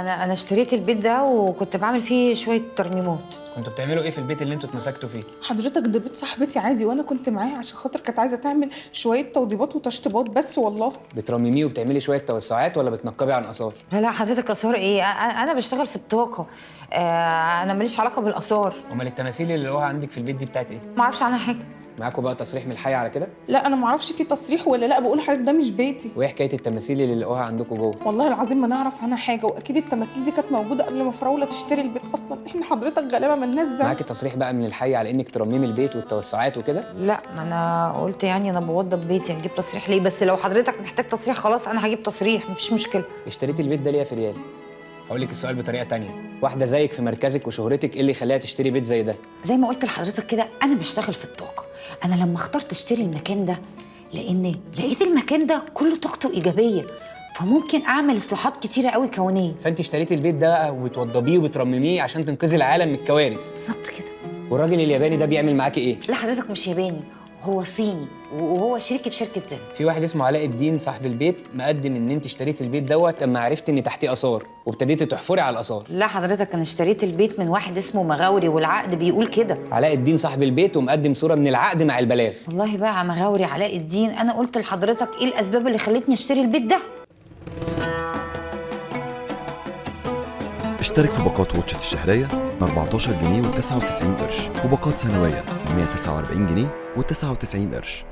انا اشتريت البيت ده وكنت بعمل فيه شويه ترميمات. كنتوا بتعملوا ايه في البيت اللي انتوا اتمسكتوا فيه؟ حضرتك ده بيت صاحبتي عادي، وانا كنت معاها عشان خاطر كانت عايزه تعمل شويه توضيبات وتشطيبات بس والله. بترمميه وبتعملي شويه توسعات ولا بتنقبي عن اثار؟ لا حضرتك اثار ايه؟ انا بشتغل في الطاقه. انا ماليش علاقه بالاثار. امال التماثيل اللي لقوها عندك في البيت دي بتاعت ايه؟ ما اعرفش عنها حاجه. معاكوا بقى تصريح من الحي على كده؟ لا انا ما اعرفش في تصريح ولا لا، بقول لحضرتك ده مش بيتي. وايه حكايه التماثيل اللي لقوها عندكم جوه؟ والله العظيم ما نعرف عنها حاجه، واكيد التماثيل دي كانت موجوده قبل ما فراوله تشتري البيت اصلا. احنا حضرتك غالبا مالناش ذنب. معاكي تصريح بقى من الحي على انك ترممي البيت والتوسعات وكده؟ لا، ما انا قلت يعني انا بوضب بيتي، هجيب تصريح ليه؟ بس لو حضرتك محتاج تصريح خلاص انا هجيب تصريح، مفيش مشكله. اشتريتي البيت ده ليه يا فريال؟ هقول لك السؤال بطريقه تانية، واحده زيك في مركزك وشهرتك ايه اللي يخليها تشتري بيت زي ده؟ زي ما قلت لحضرتك كده انا بشتغل في الطاقه. انا لما اخترت اشتري المكان ده لان لقيت المكان ده كله طاقته ايجابيه، فممكن اعمل اصلاحات كتيره قوي كونيه. فانت اشتريتي البيت ده بقى وبتوضبيه وبترمميه عشان تنقذي العالم من الكوارث. بالظبط كده. والراجل الياباني ده بيعمل معاكي ايه؟ لا حضرتك مش ياباني، هو صيني وهو شريكي في شركه زين. في واحد اسمه علاء الدين صاحب البيت مقدم ان انت اشتريتي البيت دوت لما عرفت ان تحتيه اثار وابتديتي تحفري على الاثار. لا حضرتك انا اشتريت البيت من واحد اسمه مغاوري والعقد بيقول كده. علاء الدين صاحب البيت ومقدم صوره من العقد مع البلاغ. والله بقى مغاوري علاء الدين، انا قلت لحضرتك ايه الاسباب اللي خلتني اشتري البيت ده. اشترك في باقات واتشت الشهرية ب 14 جنيه و99 قرش، وباقات سنوية ب 149 جنيه و99 قرش.